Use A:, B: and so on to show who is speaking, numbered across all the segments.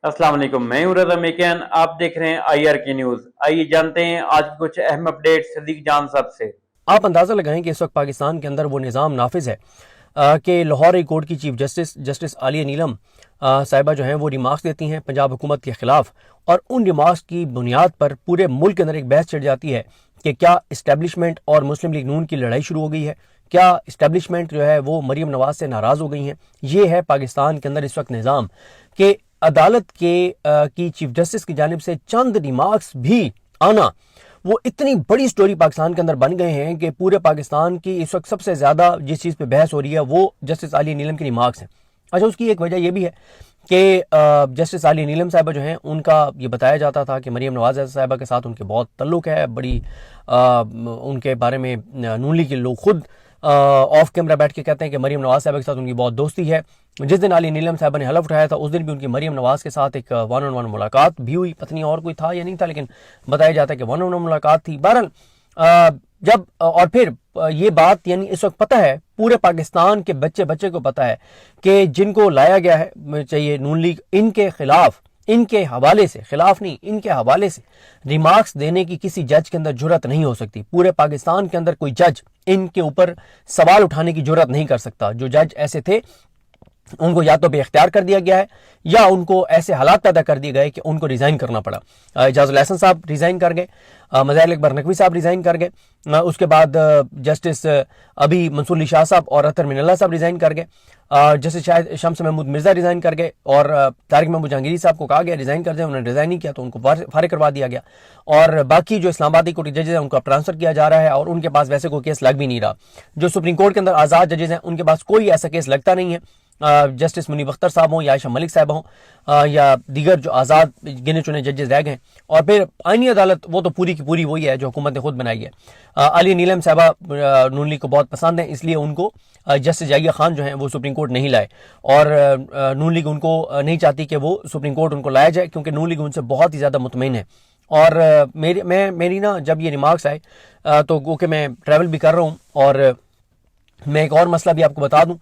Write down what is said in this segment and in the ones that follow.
A: अस्सलाम वालेकुम, मैं हूं रज़ा मेकियान। आप देख रहे हैं IR की न्यूज़। आइए जानते हैं आज की कुछ अहम अपडेट सदीक जान साहब से।
B: आप अंदाज़ा लगाएं कि इस वक्त पाकिस्तान के अंदर वो निज़ाम नाफिज है कि लाहौर हाई कोर्ट की चीफ जस्टिस जस्टिस आलिया नीलम साहिबा जो हैं वो रिमार्क्स देती हैं पंजाब हुकूमत के ख़िलाफ़, और उन रिमार्क्स की बुनियाद पर पूरे मुल्क के अंदर एक बहस छिड़ जाती है कि क्या इस्टेब्लिशमेंट और मुस्लिम लीग नून की लड़ाई शुरू हो गई है, क्या इस्टेब्लिशमेंट जो है वो मरीम नवाज से नाराज़ हो गई हैं। ये है पाकिस्तान के अंदर इस वक्त निज़ाम कि अदालत के की चीफ जस्टिस की जानिब से चंद रिमार्क्स भी आना, वो इतनी बड़ी स्टोरी पाकिस्तान के अंदर बन गए हैं कि पूरे पाकिस्तान की इस वक्त सबसे ज़्यादा जिस चीज़ पे बहस हो रही है वो जस्टिस आलिया नीलम की रिमार्क्स हैं। अच्छा, उसकी एक वजह यह भी है कि जस्टिस आलिया नीलम साहिबा जो हैं उनका ये बताया जाता था कि मरीम नवाज साहिबा के साथ उनके बहुत तल्लुक है, बड़ी उनके बारे में नून लीग के लोग खुद ऑफ कैमरा बैठ के कहते हैं कि मरीम नवाज साहिबा के साथ उनकी बहुत दोस्ती है। जिस दिन आलिया नीलम साहिबा ने हलफ उठाया था उस दिन भी उनकी मरीम नवाज के साथ एक वन ऑन वन मुलाकात भी हुई। पत्नी और कोई था या नहीं था, लेकिन बताया जाता है कि वन ऑन वन मुलाकात थी। बहरहाल जब और फिर ये बात यानी इस वक्त पता है, पूरे पाकिस्तान के बच्चे बच्चे को पता है कि जिनको लाया गया है चाहिए नून लीग, इनके खिलाफ, इनके हवाले से, खिलाफ नहीं इनके हवाले से रिमार्क्स देने की किसी जज के अंदर जुर्रत नहीं हो सकती। पूरे पाकिस्तान के अंदर कोई जज इनके ऊपर सवाल उठाने की जुर्रत नहीं कर सकता। जो जज ऐसे थे उनको या तो बेख्तियार कर दिया गया है या उनको ऐसे हालात पैदा कर दिए गए कि उनको रिजाइन करना पड़ा। एजाजुल एहसन साहब रिजाइन कर गए, मज़ाहिर अकबर नकवी साहब रिजाइन कर गए, उसके बाद जस्टिस अभी मंसूर अली शाह साहब और अतर मिनल्ला साहब रिजाइन कर गए, जस्टिस शायद शम्स महमूद मिर्जा रिजाइन कर गए, और तारिक महमूद जहांगीरी साहब को कहा गया रिजाइन कर दें, उन्होंने रिजाइन नहीं किया तो उनको फारिग करवा दिया गया। और बाकी जो इस्लामाबादी कोर्ट के जजेज हैं उनको ट्रांसफर किया जा रहा है और उनके पास वैसे कोई केस लग भी नहीं रहा। जो सुप्रीम कोर्ट के अंदर आज़ाद जजेज हैं उनके पास कोई ऐसा केस लगता नहीं है। जस्टिस मुनीब अख्तर साहब हों या आयशा मलिक साहब हों या दीगर जो आज़ाद गिने चुने जजेस रह गए। और फिर आईनी अदालत वो तो पूरी की पूरी वही है जो हुकूमत ने खुद बनाई है। आलिया नीलम साहबा नून लीग को बहुत पसंद है, इसलिए उनको जस्टिस जाहिया खान जो हैं वो सुप्रीम कोर्ट नहीं लाए, और नून लीग उनको नहीं चाहती कि वो सुप्रीम कोर्ट उनको लाया जाए, क्योंकि नून लीग उनसे बहुत ही ज़्यादा मुतमईन है। और मेरी ना जब ये रिमार्क्स आए तो क्योंकि मैं ट्रैवल भी कर रहा हूँ, और मैं एक और मसला भी आपको बता दूं।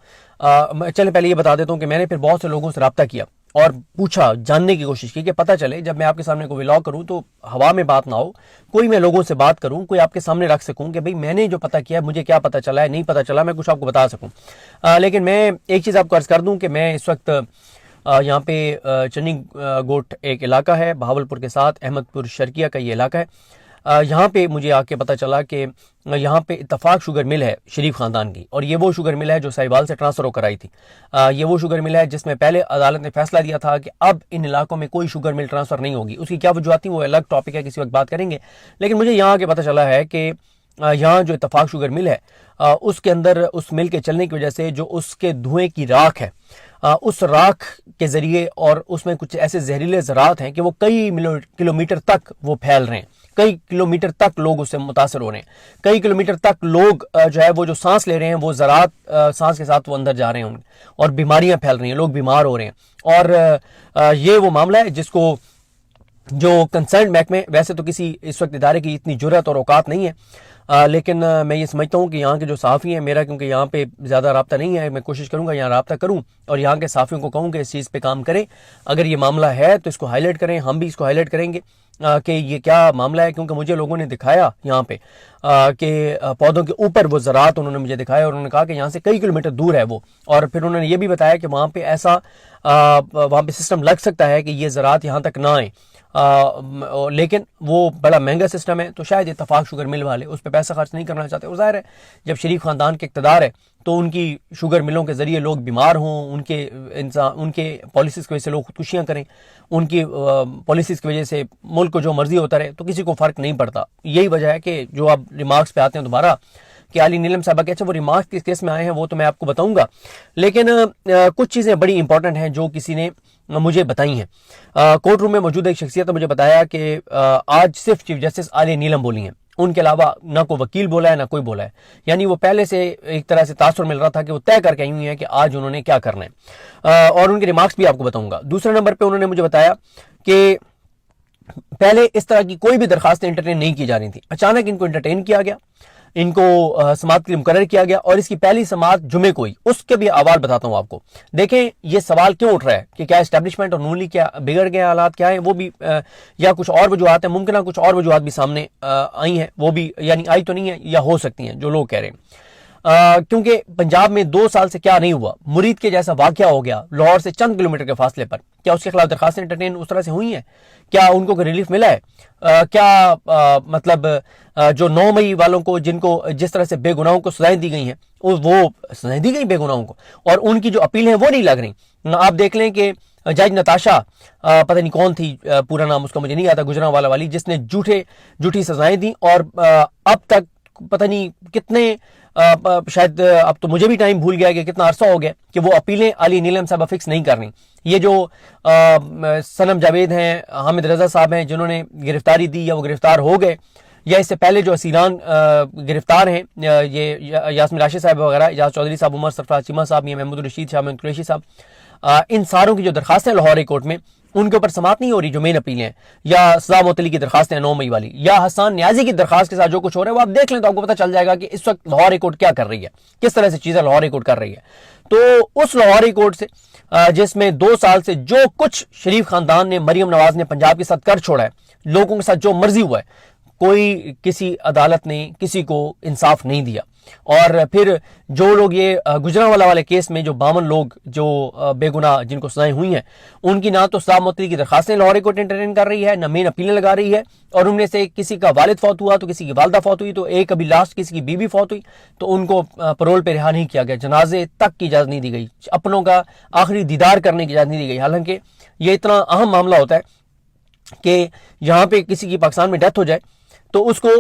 B: चले पहले ये बता देता हूं कि मैंने फिर बहुत से लोगों से रब्ता किया और पूछा, जानने की कोशिश की कि पता चले जब मैं आपके सामने कोई व्लॉग करूं तो हवा में बात ना हो, कोई मैं लोगों से बात करूं, कोई आपके सामने रख सकूं कि भाई मैंने जो पता किया मुझे क्या पता चला है, नहीं पता चला, मैं कुछ आपको बता सकूं। लेकिन मैं एक चीज़ आपको अर्ज कर दूं कि मैं इस वक्त यहाँ पे चन्नी गोट एक इलाका है बहावलपुर के साथ, अहमदपुर शर्किया का ये इलाका है। यहाँ पे मुझे आके पता चला कि यहाँ पे इत्तफाक शुगर मिल है शरीफ ख़ानदान की, और ये वो शुगर मिल है जो साहिवाल से ट्रांसफ़र होकर आई थी। ये वो शुगर मिल है जिसमें पहले अदालत ने फैसला दिया था कि अब इन इलाकों में कोई शुगर मिल ट्रांसफ़र नहीं होगी। उसकी क्या वजूहत थी वो अलग टॉपिक है, किसी वक्त बात करेंगे। लेकिन मुझे यहाँ आके पता चला है कि यहाँ जो इत्तफाक शुगर मिल है उसके अंदर उस मिल के चलने की वजह से जो उसके धुएं की राख है, उस राख के ज़रिए, और उसमें कुछ ऐसे जहरीले ज़रात हैं कि वो कई किलोमीटर तक वो फैल रहे हैं, कई किलोमीटर तक लोग उससे मुतासर हो रहे हैं, कई किलोमीटर तक लोग जो है वो जो सांस ले रहे हैं वो ज़रात सांस के साथ वो अंदर जा रहे हैं और बीमारियां फैल रही हैं, लोग बीमार हो रहे हैं। और ये वो मामला है जिसको जो कंसर्न महकमे, वैसे तो किसी इस वक्त इदारे की इतनी जुर्रत और औकात नहीं है, लेकिन मैं ये समझता हूँ कि यहाँ के जो साफ़ी हैं, मेरा क्योंकि यहाँ पे ज़्यादा रब्ता नहीं है, मैं कोशिश करूँगा यहाँ रब्ता करूँ और यहाँ के साफ़ियों को कहूँ कि इस चीज़ पे काम करें। अगर ये मामला है तो इसको हाईलाइट करें, हम भी इसको हाईलाइट करेंगे कि ये क्या मामला है, क्योंकि मुझे लोगों ने दिखाया यहाँ पे कि पौधों के ऊपर वो ज़रात उन्होंने मुझे दिखाया, और उन्होंने कहा कि यहाँ से कई किलोमीटर दूर है वो। और फिर उन्होंने ये भी बताया कि वहाँ पे ऐसा वहाँ पे सिस्टम लग सकता है कि ये ज़रात यहाँ तक ना आए, लेकिन वो बड़ा महंगा सिस्टम है, तो शायद इत्तफाक शुगर मिल वाले उस पर पैसा खर्च नहीं करना चाहते। और ज़ाहिर है जब शरीफ ख़ानदान के इक़्तिदार है तो उनकी शुगर मिलों के ज़रिए लोग बीमार हों, उनके पॉलिसीज़ की वजह से लोग खुदकुशियाँ करें, उनकी पॉलिसीज़ की वजह से मुल्क को जो मर्जी होता रहे, तो किसी को फ़र्क नहीं पड़ता। यही वजह है कि जो आप रिमार्क्स पे आते हैं दोबारा कि आलिया नीलम साहबा के, अच्छा वो रिमार्क्स किस केस में आए हैं वो तो मैं आपको बताऊंगा, लेकिन कुछ चीज़ें बड़ी इंपॉर्टेंट हैं जो किसी ने मुझे बताई हैं। कोर्ट रूम में मौजूद एक शख्सियत ने मुझे बताया कि आज सिर्फ चीफ जस्टिस आलिया नीलम बोली हैं, उनके अलावा ना कोई वकील बोला है ना कोई बोला है। यानी वो पहले से एक तरह से तासुर मिल रहा था कि वो तय करके आई हुई हैं कि आज उन्होंने क्या करना है, और उनके रिमार्क्स भी आपको बताऊंगा। दूसरे नंबर पर उन्होंने मुझे बताया कि पहले इस तरह की कोई भी दरखास्तें इंटरटेन नहीं की जा रही थी, अचानक इनको इंटरटेन किया गया। इनको समात के लिए मुकर्रर किया गया और इसकी पहली समात जुमे को हुई। उसके भी अहवाल बताता हूं आपको। देखें ये सवाल क्यों उठ रहा है कि क्या इस्टेब्लिशमेंट और नून लीग क्या बिगड़ गए, हालात क्या है, वो भी या कुछ और वजूहत है, मुमकिन कुछ और वजूहत भी सामने आई हैं, वो भी यानी आई तो नहीं है या हो सकती हैं जो लोग कह रहे हैं। क्योंकि पंजाब में 2 साल से क्या नहीं हुआ, मुरीद के जैसा वाकया हो गया लाहौर से चंद किलोमीटर के फासले पर। क्या उसके खिलाफ दरखास्तें एंटरटेन उस तरह से हुई हैं? क्या उनको कोई रिलीफ मिला है? क्या मतलब जो 9 मई वालों को जिनको जिस तरह से बेगुनाहों को सजाएं दी गई हैं वो सजाएं दी गई बेगुनाहों को, और उनकी जो अपीलें हैं वो नहीं लग रही। आप देख लें कि जज नताशा पता नहीं कौन थी, पूरा नाम उसका मुझे नहीं आता, गुजरांवाला वाली, जिसने झूठी सजाएं दी और अब तक पता नहीं कितने शायद अब तो मुझे भी टाइम भूल गया कि कितना अरसा हो गया कि वो अपीलें अली नीलम साहब फिक्स नहीं कर रही। ये जो सनम जावेद हैं, हामिद रजा साहब हैं जिन्होंने गिरफ्तारी दी या वो गिरफ्तार हो गए, या इससे पहले जो असीरान गिरफ्तार हैं, ये यास्मीन राशिद साहब वगैरह, इजाज चौधरी साहब, उमर सरफराज चीमा साहब, या महमूद रशीद शाह, महमूद कुरैशी साहब, इन सारों की जो दरखास्तें लाहौर हाई कोर्ट में उनके ऊपर समात नहीं हो रही, जो मेन अपीलें हैं, या सजा मुअत्तली की दरखास्तें 9 मई वाली, या हसन न्याजी की दरखास्त के साथ जो कुछ हो रहा है वो आप देख लें तो आपको पता चल जाएगा कि इस वक्त लाहौर हाई कोर्ट क्या कर रही है, किस तरह से चीजें लाहौर हाई कोर्ट कर रही है। तो उस लाहौर हाई कोर्ट से जिसमें 2 साल से जो कुछ शरीफ खानदान ने, मरियम नवाज ने पंजाब के साथ कर छोड़ा है, लोगों के साथ जो मर्जी हुआ है, कोई किसी अदालत ने किसी को इंसाफ नहीं दिया। और फिर जो लोग ये गुजरांवाला वाले केस में जो 52 लोग जो बेगुनाह जिनको सजाएं हुई हैं, उनकी ना तो सजा मुअत्तली की दरखास्तें लाहौर हाई कोर्ट एंटरटेन कर रही है, ना मेन अपीलें लगा रही है, और उनमें से किसी का वालिद फौत हुआ तो किसी की वालदा फौत हुई, तो एक अभी लास्ट किसी की बीवी फौत हुई तो उनको परोल पर रिहा नहीं किया गया, जनाजे तक की इजाजत नहीं दी गई, अपनों का आखिरी दीदार करने की इजाजत नहीं दी गई। हालांकि ये इतना अहम मामला होता है कि यहाँ पे किसी की पाकिस्तान में डेथ हो जाए तो उसको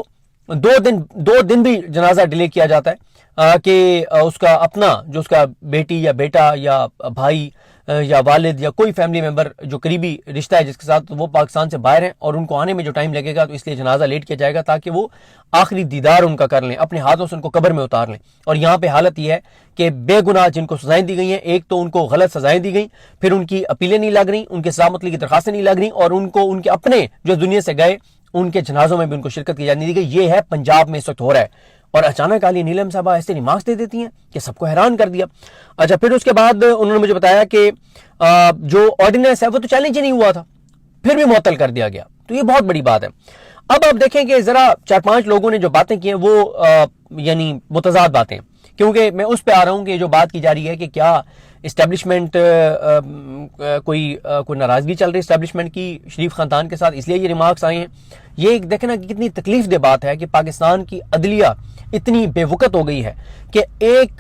B: 2 दिन भी जनाजा डिले किया जाता है कि उसका अपना जो उसका बेटी या बेटा या भाई या वालिद या कोई फैमिली मेंबर जो करीबी रिश्ता है जिसके साथ, वो पाकिस्तान से बाहर हैं और उनको आने में जो टाइम लगेगा तो इसलिए जनाजा लेट किया जाएगा ताकि वो आखिरी दीदार उनका कर लें, अपने हाथों से उनको कब्र में उतार लें। और यहाँ पे हालत यह है कि बेगुनाह जिनको सजाएं दी गई हैं, एक तो उनको गलत सजाएं दी गई, फिर उनकी अपीलें नहीं लग रही, उनके सजा मुअत्तली की दरखास्तें नहीं लग रही, और उनको उनके अपने जो दुनिया से गए उनके जनाजों में भी उनको शिरकत की इजाजत नहीं दी गई। ये है पंजाब में इस वक्त हो रहा है। और अचानक अली नीलम साहबा ऐसे रिमार्क्स दे देती हैं कि सबको हैरान कर दिया। अच्छा, फिर उसके बाद उन्होंने मुझे बताया कि जो ऑर्डिनेंस है वो तो चैलेंज ही नहीं हुआ था, फिर भी मुअत्तल कर दिया गया, तो ये बहुत बड़ी बात है। अब आप देखें कि जरा 4-5 लोगों ने जो बातें की हैं वो यानी मुतजाद बातें, क्योंकि मैं उस पर आ रहा हूं कि जो बात की जा रही है कि क्या इस्टेब्लिशमेंट कोई नाराजगी चल रही है इस्टेब्लिशमेंट की शरीफ खानदान के साथ, इसलिए ये रिमार्क्स आए हैं। ये एक देखना कि कितनी तकलीफ दे बात है कि पाकिस्तान की अदलिया इतनी बेवकत हो गई है कि एक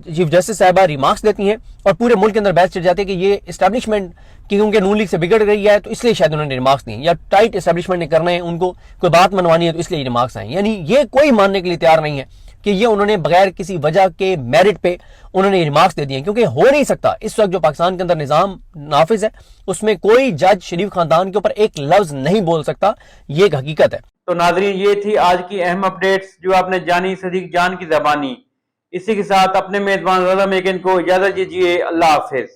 B: चीफ जस्टिस साहबा रिमार्क्स देती हैं और पूरे मुल्क के अंदर बहस चल जाती है कि ये इस्टेब्लिशमेंट क्योंकि नून लीग से बिगड़ गई है तो इसलिए शायद उन्होंने रिमार्क्स दिए, या टाइट इस्टेब्लिशमेंट ने करना है, उनको कोई बात मनवानी है तो इसलिए रिमार्क्स आए। यानी ये कोई मानने के लिए तैयार नहीं है कि ये उन्होंने बगैर किसी वजह के मेरिट पे उन्होंने रिमार्क्स दे दिए, क्योंकि हो नहीं सकता। इस वक्त जो पाकिस्तान के अंदर निजाम नाफिज है उसमें कोई जज शरीफ खानदान के ऊपर एक लफ्ज नहीं बोल सकता, ये एक हकीकत है।
A: तो नाजरीन, ये थी आज की अहम अपडेट्स जो आपने जानी सदीक जान की ज़बानी। इसी के साथ अपने मेजबान रज़ा मेकिन को इजाजत दीजिए। अल्लाह हाफिज।